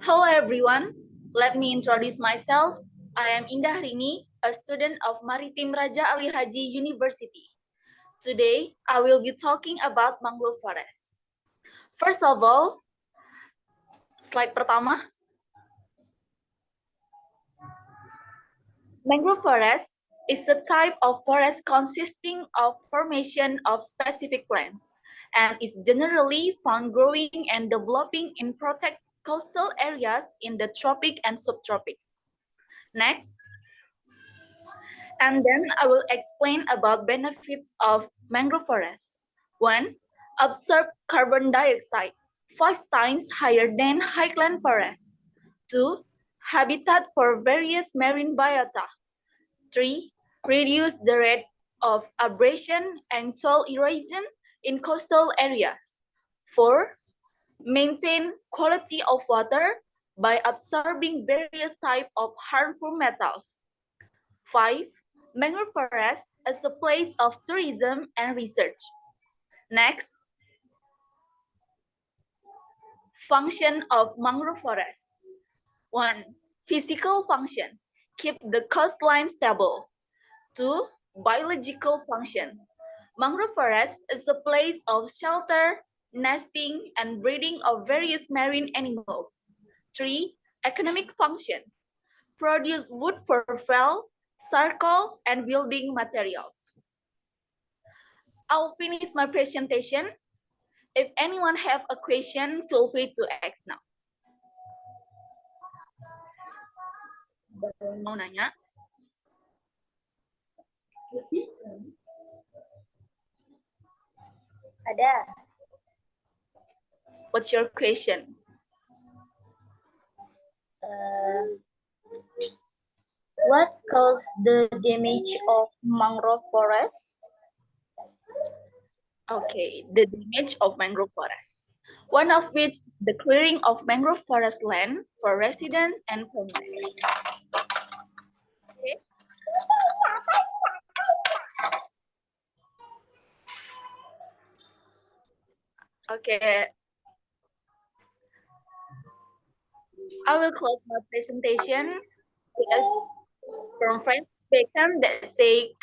Hello everyone, let me introduce myself. I am Indah Rini, a student of Maritim Raja Ali Haji University. Today, I will be talking about mangrove forest. First of all, slide pertama. Mangrove forest is a type of forest consisting of formation of specific plants and is generally found growing and developing in protected coastal areas in the tropic and subtropics. Next, and then I will explain about benefits of mangrove forest. 1. Absorb carbon dioxide, 5 times higher than highland forest. 2. Habitat for various marine biota. 3. Reduce the rate of abrasion and soil erosion in coastal areas. 4. Maintain quality of water by absorbing various types of harmful metals. 5. Mangrove forest as a place of tourism and research. Next, function of mangrove forest. 1. Physical function. Keep the coastline stable. 2. Biological function. Mangrove forest is a place of shelter, nesting, and breeding of various marine animals. 3. Economic function. Produce wood for fuel, charcoal, and building materials. I'll finish my presentation. If anyone have a question, feel free to ask now. Mau nanya? Ada. What's your question? What caused the damage of mangrove forest? Okay, the damage of mangrove forest. One of which is the clearing of mangrove forest land for resident and permanent. Okay. Okay. I will close my presentation from Francis Bacon that say,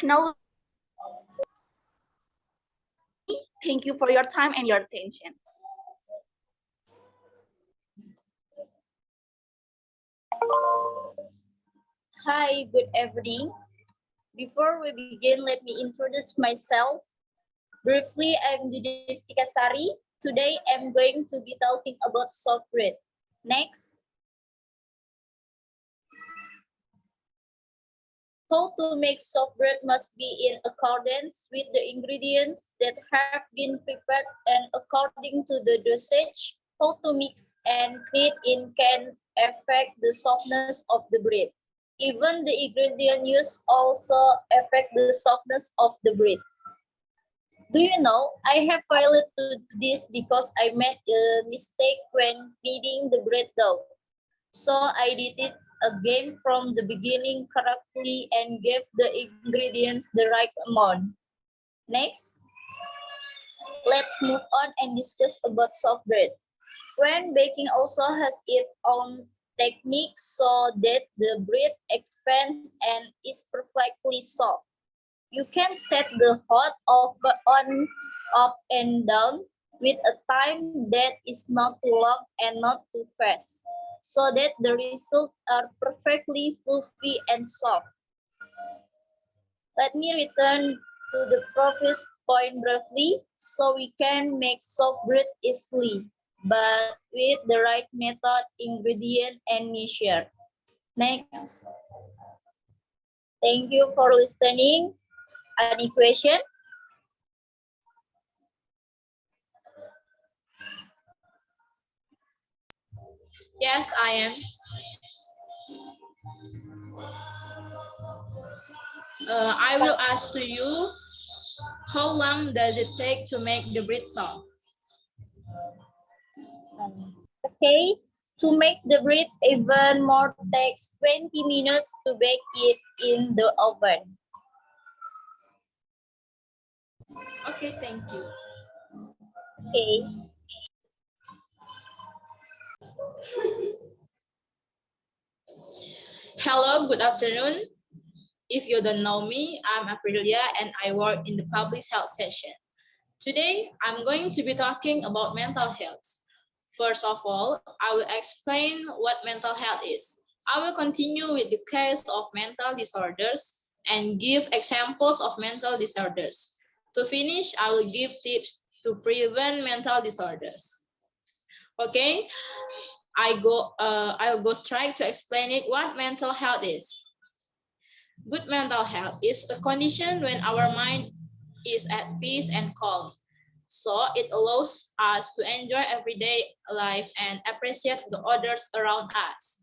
thank you for your time and your attention. Hi, good evening. Before we begin, let me introduce myself. Briefly, I'm Didistika Sari. Today, I'm going to be talking about soft bread. Next. How to make soft bread must be in accordance with the ingredients that have been prepared and according to the dosage. How to mix and heat in can affect the softness of the bread. Even the ingredient used also affect the softness of the bread. Do you know, I have failed to do this because I made a mistake when kneading the bread dough. So I did it again from the beginning correctly and gave the ingredients the right amount. Next, let's move on and discuss about soft bread. When baking also has its own technique so that the bread expands and is perfectly soft. You can set the hot on, up and down with a time that is not too long and not too fast, so that the results are perfectly fluffy and soft. Let me return to the previous point briefly, so we can make soft bread easily, but with the right method, ingredient, and measure. Next. Thank you for listening. Any question? Yes, I am. I will ask to you, how long does it take to make the bread soft? Okay, to make the bread even more takes 20 minutes to bake it in the oven. Okay, thank you. Okay. Hello, good afternoon. If you don't know me, I'm Aprilia and I work in the public health session. Today, I'm going to be talking about mental health. First of all, I will explain what mental health is. I will continue with the case of mental disorders and give examples of mental disorders. To finish, I will give tips to prevent mental disorders. Okay, I'll go straight to explain it what mental health is. Good mental health is a condition when our mind is at peace and calm. So it allows us to enjoy everyday life and appreciate the others around us.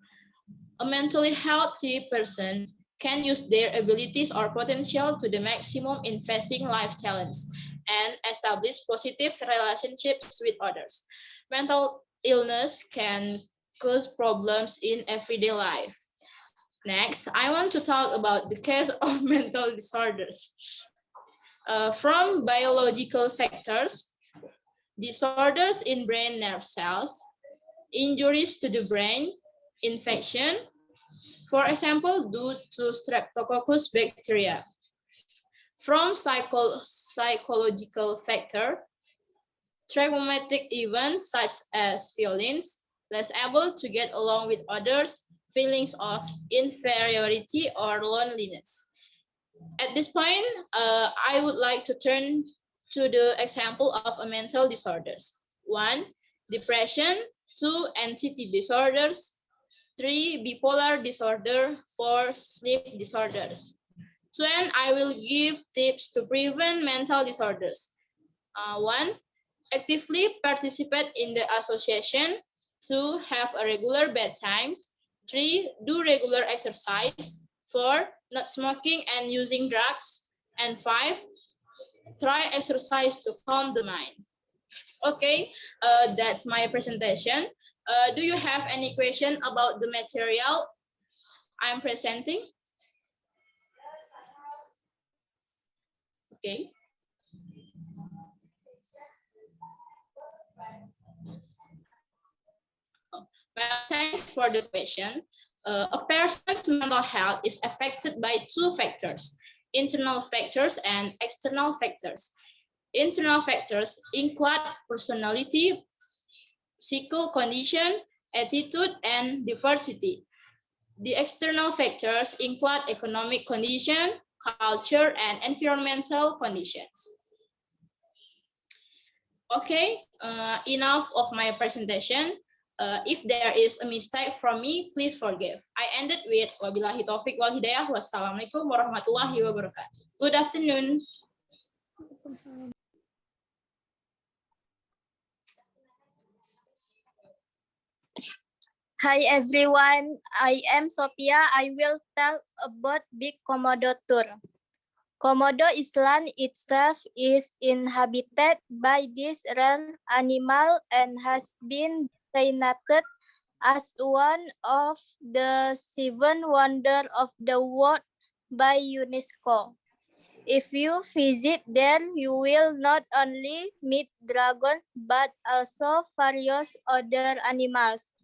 A mentally healthy person can use their abilities or potential to the maximum in facing life challenges and establish positive relationships with others. Mental illness can cause problems in everyday life. Next, I want to talk about the case of mental disorders. From biological factors, disorders in brain nerve cells, injuries to the brain, infection, for example, due to Streptococcus bacteria. From psychological factor, traumatic events such as feelings, less able to get along with others, feelings of inferiority or loneliness. At this point, I would like to turn to the example of a mental disorders. 1. Depression. 2. Anxiety disorders. 3. Bipolar disorder. 4. Sleep disorders. So, and I will give tips to prevent mental disorders. 1. Actively participate in the association. 2. Have a regular bedtime. 3. Do regular exercise. 4. Not smoking and using drugs. And 5. Try exercise to calm the mind. Okay, that's my presentation. Do you have any question about the material I'm presenting? Okay. Well, thanks for the question. A person's mental health is affected by two factors, internal factors and external factors. Internal factors include personality, physical condition, attitude, and diversity. The external factors include economic condition, culture, and environmental conditions. Okay, enough of my presentation. If there is a mistake from me, please forgive. I ended with wabillahi taufiq wal hidayah. Wassalamualaikum warahmatullahi wabarakatuh. Good afternoon. Hi everyone, I am Sophia. I will tell about Big Komodo tour. Komodo Island itself is inhabited by this rare animal and has been designated as one of the 7 wonders of the world by UNESCO. If you visit there, you will not only meet dragons but also various other animals.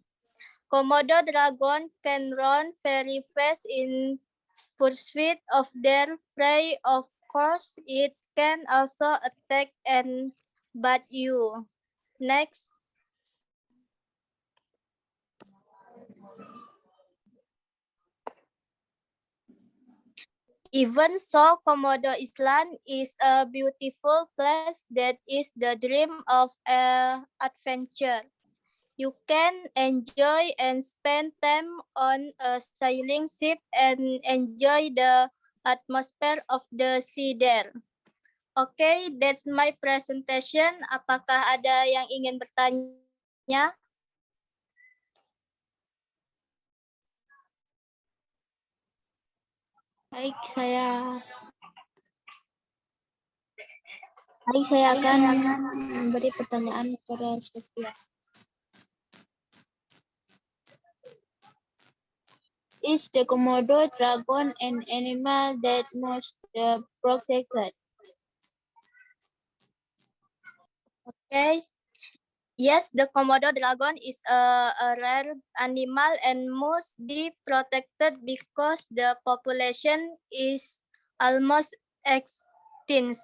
Komodo dragon can run very fast in pursuit of their prey. Of course, it can also attack and bite you. Next. Even so, Komodo Island is a beautiful place that is the dream of an adventure. You can enjoy and spend time on a sailing ship and enjoy the atmosphere of the sea there. Okay, that's my presentation. Apakah ada yang ingin bertanya? Baik, saya akan memberi pertanyaan kepada Sophia. Is the Komodo dragon an animal that must be protected? Okay. Yes, the Komodo dragon is a rare animal and must be protected because the population is almost extinct.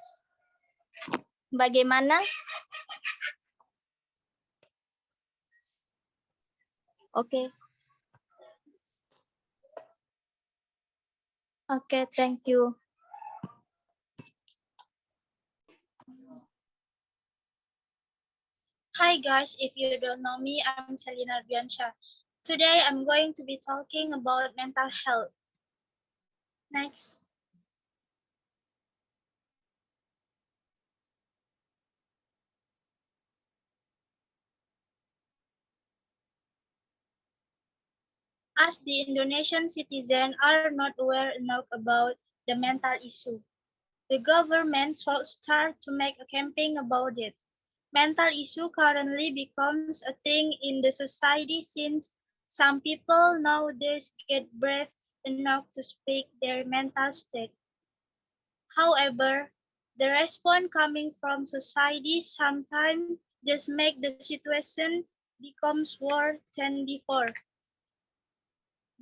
Bagaimana? Oke. Oke, thank you. Hi guys, if you don't know me, I'm Selina Bianca. Today I'm going to be talking about mental health. Next. As the Indonesian citizens are not aware enough about the mental issue, the government should start to make a campaign about it. Mental issue currently becomes a thing in the society since some people nowadays get brave enough to speak their mental state. However, the response coming from society sometimes just make the situation becomes worse than before.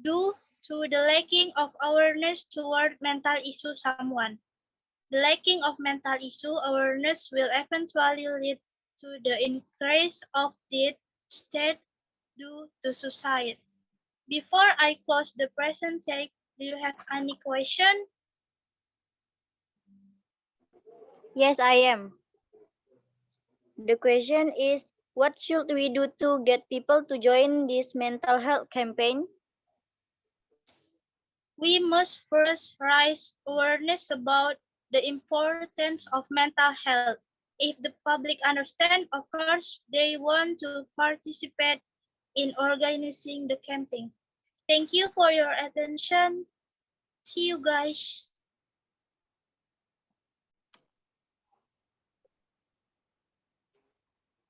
Due to the lacking of awareness toward mental issue someone. The lacking of mental issue awareness will eventually lead to the increase of death state due to suicide. Before I close the present take, do you have any question? Yes, I am. The question is, what should we do to get people to join this mental health campaign? We must first raise awareness about the importance of mental health. If the public understand, of course, they want to participate in organizing the campaign. Thank you for your attention. See you guys.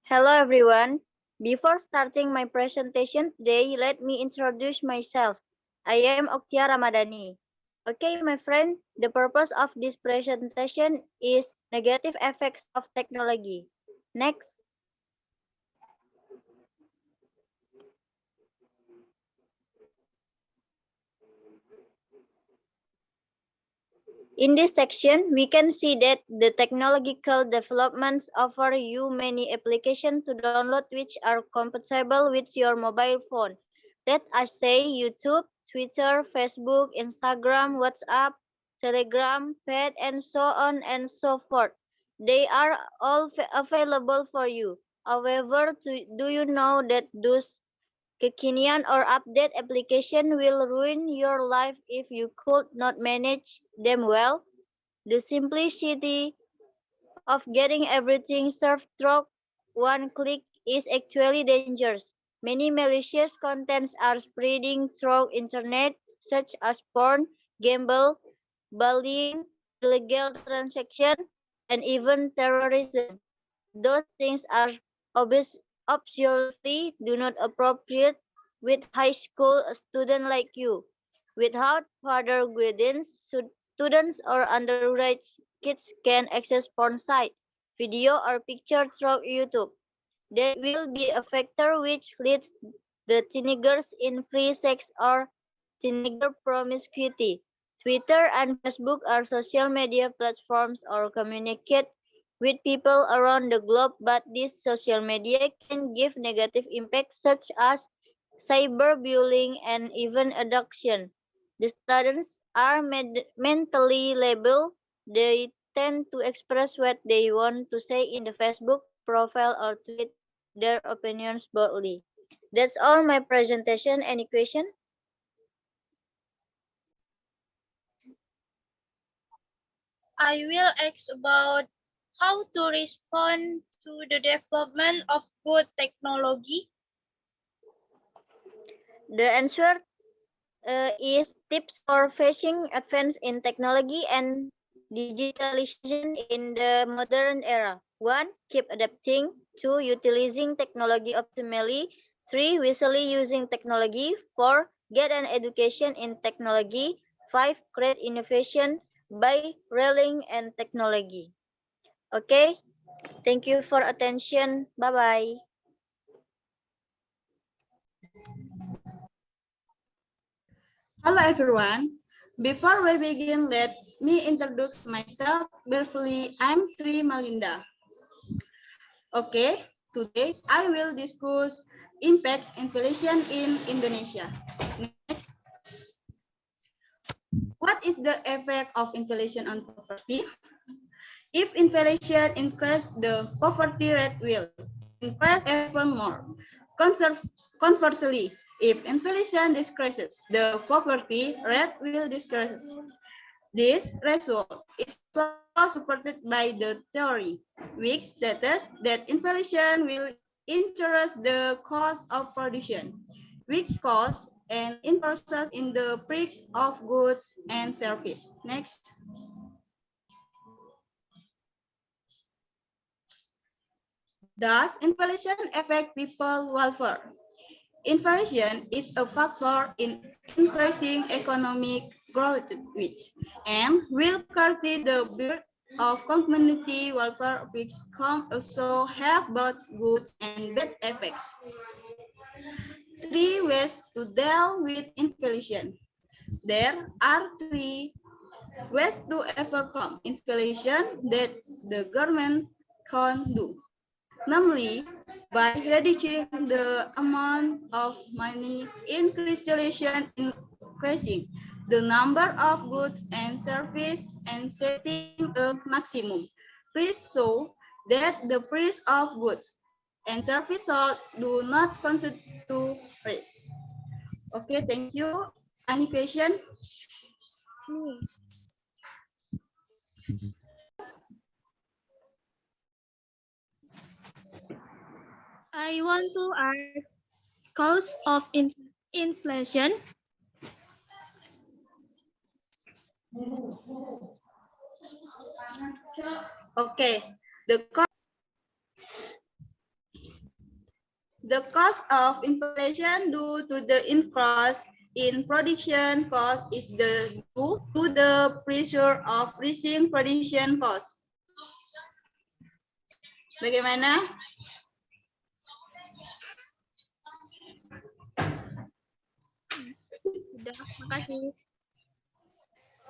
Hello everyone. Before starting my presentation today, let me introduce myself. I am Oktia Ramadhani. Okay, my friend, the purpose of this presentation is negative effects of technology. Next. In this section, we can see that the technological developments offer you many applications to download which are compatible with your mobile phone. Let us say YouTube, Twitter, Facebook, Instagram, WhatsApp, Telegram, Pad, and so on and so forth. They are all available for you. However, do you know that those kekinian or update application will ruin your life if you could not manage them well? The simplicity of getting everything served through one click is actually dangerous. Many malicious contents are spreading through internet, such as porn, gamble, bullying, illegal transaction, and even terrorism. Those things are obviously do not appropriate with high school student like you. Without further guidance, students or underage kids can access porn site, video or picture through YouTube. That will be a factor which leads the teenagers in free sex or teenager promiscuity. Twitter and Facebook are social media platforms or communicate with people around the globe, but this social media can give negative impacts such as cyberbullying and even addiction. The students are mentally labeled. They tend to express what they want to say in the Facebook profile or tweet their opinions boldly. That's all my presentation. Any question? I will ask about how to respond to the development of good technology. The answer is tips for facing advance in technology and digitalization in the modern era. 1. Keep adapting. 2. Utilizing technology optimally. 3. Wisely using technology. 4. Get an education in technology. 5. Create innovation by relying on technology. Okay, thank you for attention. Bye-bye. Hello everyone. Before we begin, let me introduce myself briefly. I'm Tri Malinda. Okay, today I will discuss impacts inflation in Indonesia. Next, what is the effect of inflation on poverty? If inflation increases, the poverty rate will increase even more. Conversely, if inflation decreases, the poverty rate will decrease. This result is also supported by the theory, which states that inflation will increase the cost of production, which causes an increase in the price of goods and services. Next. Does inflation affect people welfare? Inflation is a factor in increasing economic growth, which and will curtail the birth of community welfare, which can also have both good and bad effects. 3 ways to deal with inflation. There are 3 ways to overcome inflation that the government can do. Namely, by reducing the amount of money in crystallization, increasing the number of goods and services, and setting a maximum price so that the price of goods and services sold do not contribute to price. Okay, thank you. Any question? I want to ask cause of inflation. Okay, the cost of inflation due to the increase in production cost is due to the pressure of rising production cost. Bagaimana? Sudah, makasih.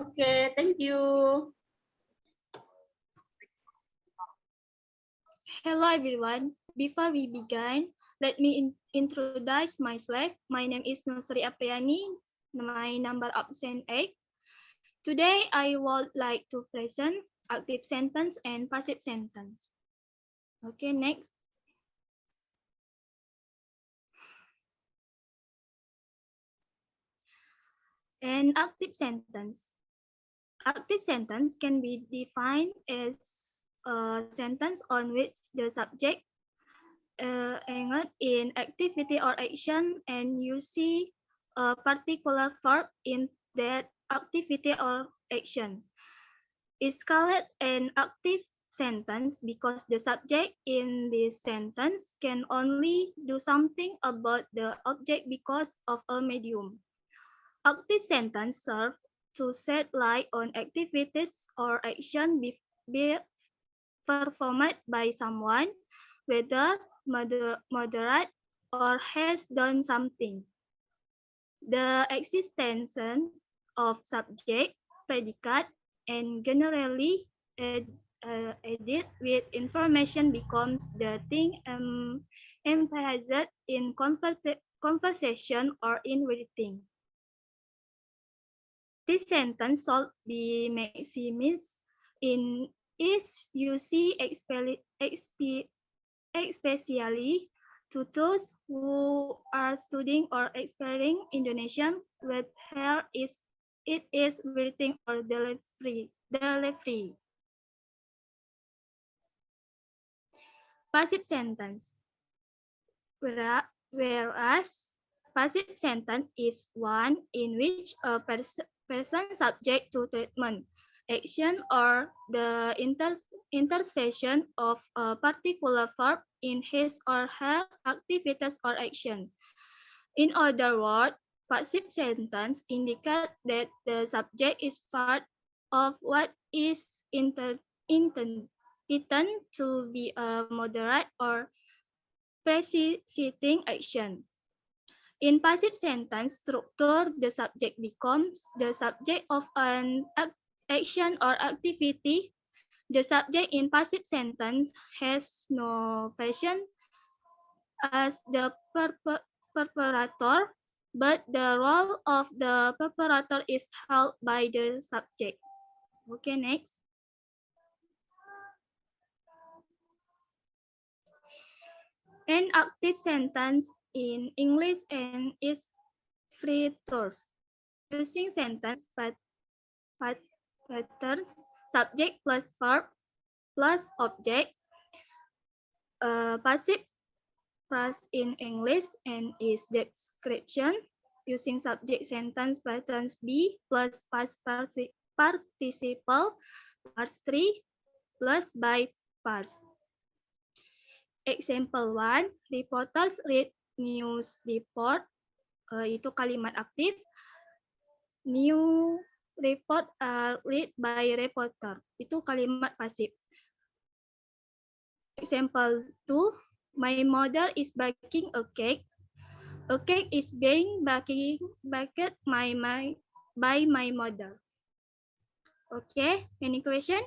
Okay, thank you. Hello everyone. Before we begin, let me introduce myself. My name is Nusri Apriani. My number absent 8. Today I would like to present active sentence and passive sentence. Okay, next. An active sentence. Active sentence can be defined as a sentence on which the subject engaged in activity or action, and you see a particular verb in that activity or action. It's called an active sentence because the subject in this sentence can only do something about the object because of a medium. Active sentence serve to shed light on activities or action be performed by someone, whether moderate or has done something. The existence of subject, predicate, and generally added with information becomes the thing emphasized in conversation or in writing. This sentence should be maximised in is used especially to those who are studying or exploring Indonesian, whether it is writing or delivery. Passive sentence. Whereas passive sentence is one in which a person subject to treatment, action, or the intersection of a particular verb in his or her activities or action. In other words, passive sentence indicate that the subject is part of what is intended to be a moderate or preceding action. In passive sentence structure, the subject becomes the subject of an action or activity. The subject in passive sentence has no passion as the preparator, but the role of the preparator is held by the subject. Okay, next. An active sentence in English and its features. Using sentence patterns, subject plus verb plus object. Passive phrase in English and its description. Using subject sentence patterns be plus past participle parts 3 plus by parts. Example 1, reporters read news report, itu kalimat aktif. New report are read by reporter, itu kalimat pasif. Example 2, my mother is baking a cake. A cake is being baked by my mother. Okay, any question?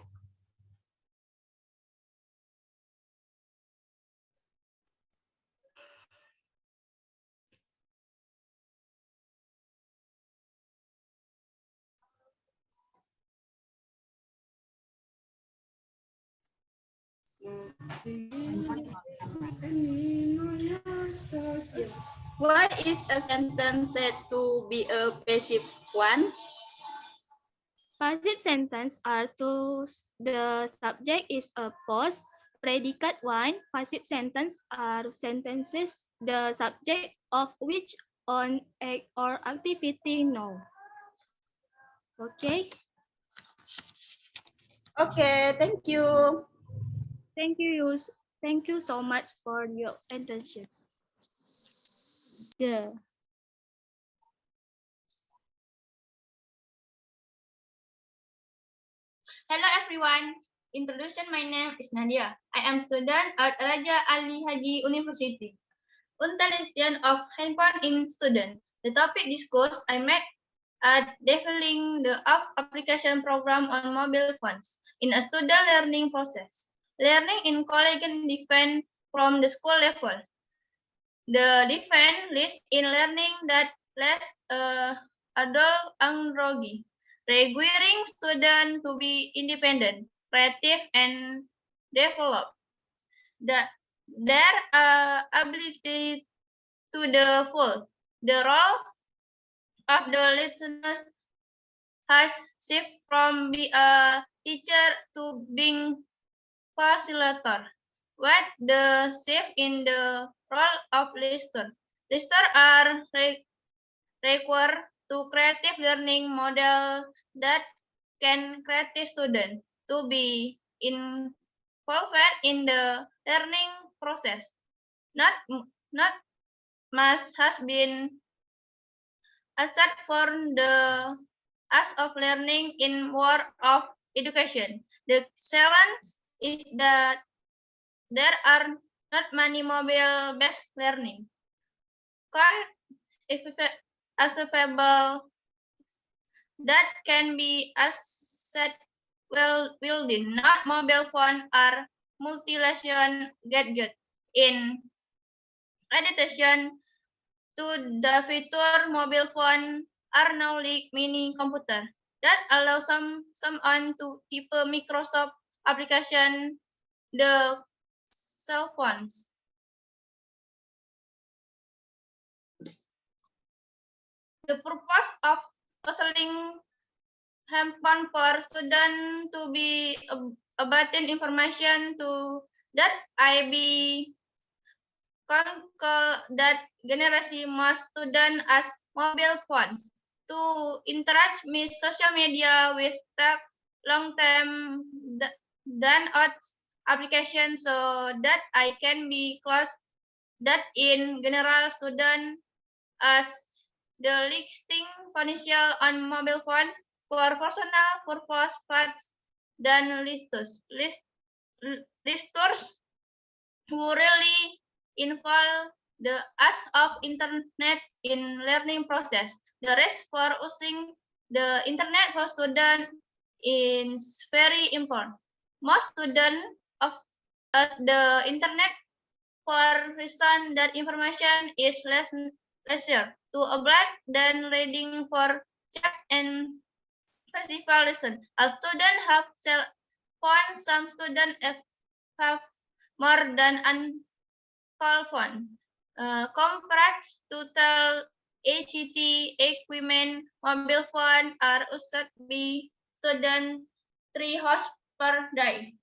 Why is a sentence said to be a passive one? Passive sentence are to the subject is a post, predicate one. Passive sentence are sentences the subject of which on act or activity no. Okay. Okay, thank you. Thank you. Thank you so much for your attention. Yeah. Hello everyone. Introduction, my name is Nadia. I am student at Raja Ali Haji University. Utilization of handphone in student. The topic discussed I met at developing the application program on mobile phones in a student learning process. Learning in college different from the school level. The different lists in learning that less adult androgy, requiring students to be independent, creative, and develop their ability to the full. The role of the listeners has shifted from being a teacher to being facilitator. What the shift in the role of listener? Listeners are required to creative learning model that can creative students to be involved in the learning process. Not much has been asset for the as of learning in world of education. The challenge is that there are not many mobile-based learning. Accessible that can be asset well building, not mobile phone or multi-lesson gadget. In addition to the feature, mobile phone are now like mini computer that allow someone to keep a Microsoft application the cell phones. The purpose of selling handphone for student to be about information to that I be that generasi most student as mobile phones to interact with social media with tech long term than application so that I can be close that in general student as the listing financial on mobile phones for personal purpose parts dan listers who really involve the use of internet in learning process. The rest for using the internet for students is very important. Most students of us the internet for reason that information is lesser to avoid than reading for chat and festival lesson. A student have cell phone, some students have more than uncalled phone. Compared to tell ACT equipment, mobile phone are used by student 3 hours per day.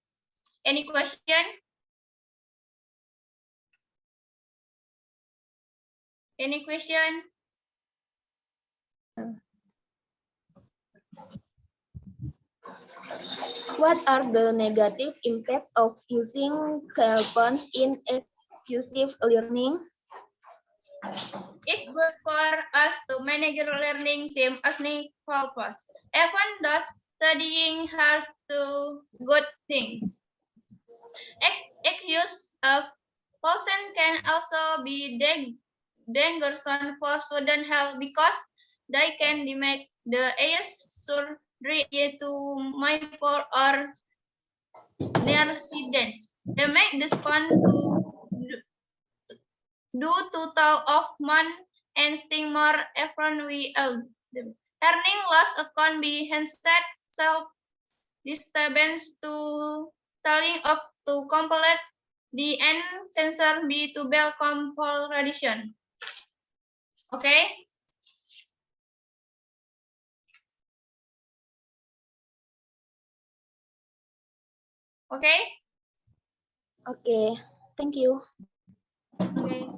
Any question? Any question? What are the negative impacts of using cell phones in exclusive learning? It's good for us to manage learning team as purpose. Even those studying has to good thing. Use of person can also be dangerous for student health because they can make the AS surgery to mypore or near residents. They make this fun to do to talk of man and sting more efron we earning loss can be handset self disturbance to telling up to complete the end sensor be to bell compol radiation. Okay. Okay. Okay, thank you. Okay.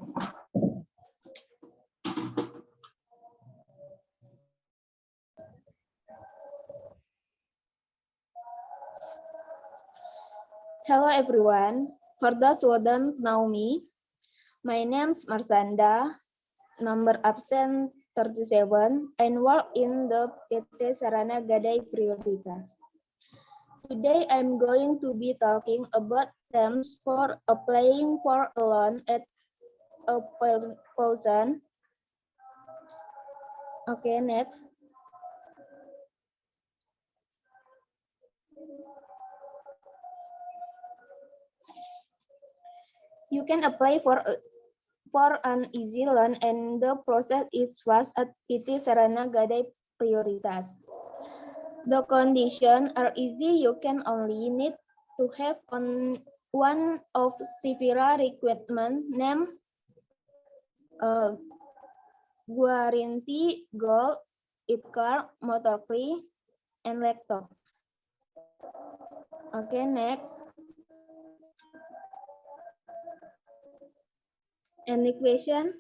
Hello everyone. For those who don't know me, my name's Marsanda, number absent 37, and work in the PT Sarana Gadai Prioritas. Today I'm going to be talking about terms for applying for a loan at a thousand. Okay, next. You can apply for an easy loan and the process is fast at PT Sarana Gadai Prioritas. The conditions are easy. You can only need to have one of severe requirement named guarantee, gold, car, motor key, and laptop. Okay, next. Any question?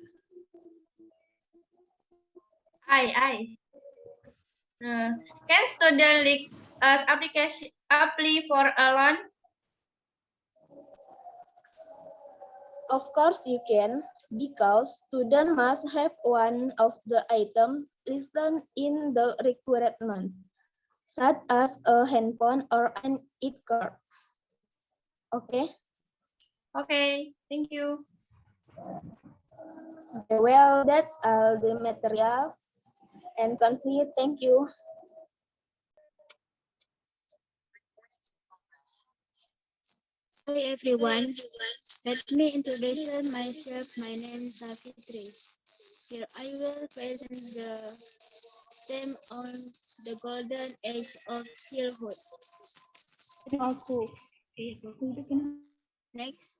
Can student link as application apply for a loan? Of course you can, because student must have one of the items listed in the requirement, such as a handphone or an e-card. Okay. Okay, thank you. Okay, well, that's all the material and complete. Thank you. Hi everyone, let me introduce myself. My name is Safitri. Here I will present the theme on the golden age of childhood. Next.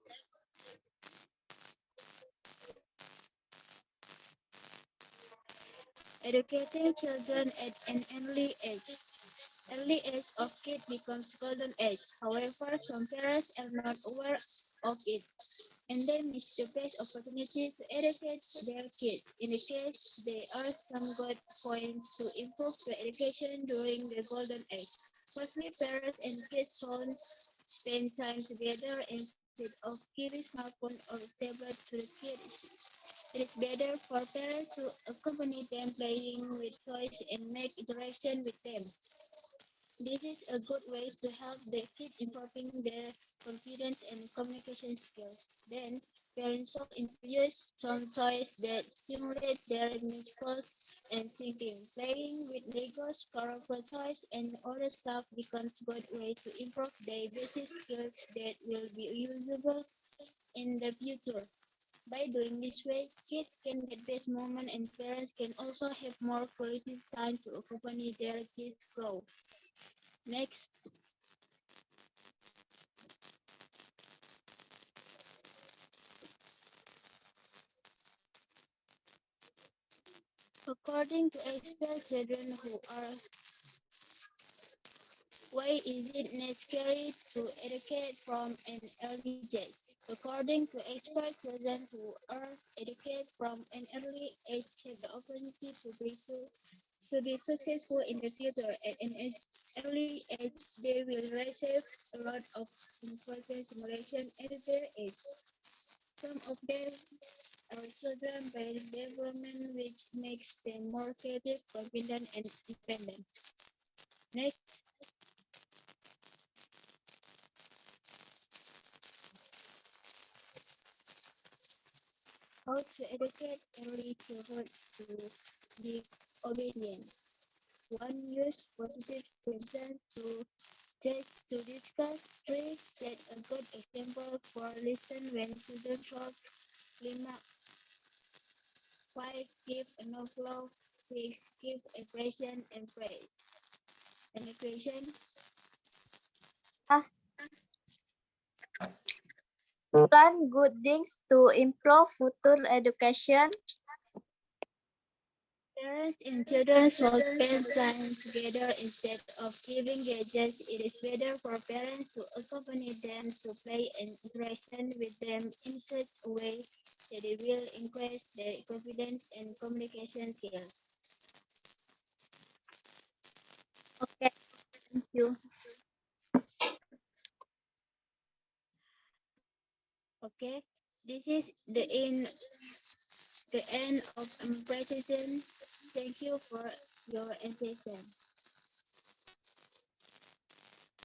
Educating children at an early age. Early age of kid becomes golden age. However, some parents are not aware of it, and they miss the best opportunity to educate their kids. In the case, there are some good points to improve the education during the golden age. Firstly, parents and kids should spend time together instead of giving smartphone or tablet to the kids. It is better for parents to accompany them playing with toys and make interaction with them. This is a good way to help the kids improving their confidence and communication skills. Then, parents should introduce some toys that stimulate their muscles and thinking. Playing with Legos, colorful toys, and other stuff becomes good way to improve their basic skills that will be usable in the future. By doing this way, kids can get best moment and parents can also have more quality time to accompany their kids grow. Next, according to experts, children who are why is it necessary to educate from an early age? According to experts, children who are educated from an early age have the opportunity to be successful in the future. At an early age, they will receive a lot of important stimulation at their age. Some of them are children by development, which makes them more creative, confident, and independent. Next. How to educate early childhood to be obedient. One, use positive questions to discuss. Three, set a good example for listen when children talk. Lima, five, give enough love. Six, give appreciation and praise. Any question? Plan good things to improve future education. Parents and children should spend time together instead of giving gadgets. It is better for parents to accompany them to play and interaction with them in such a way that it will increase their confidence and communication skills. Okay, thank you. Okay, this is the end of presentation. Thank you for your attention.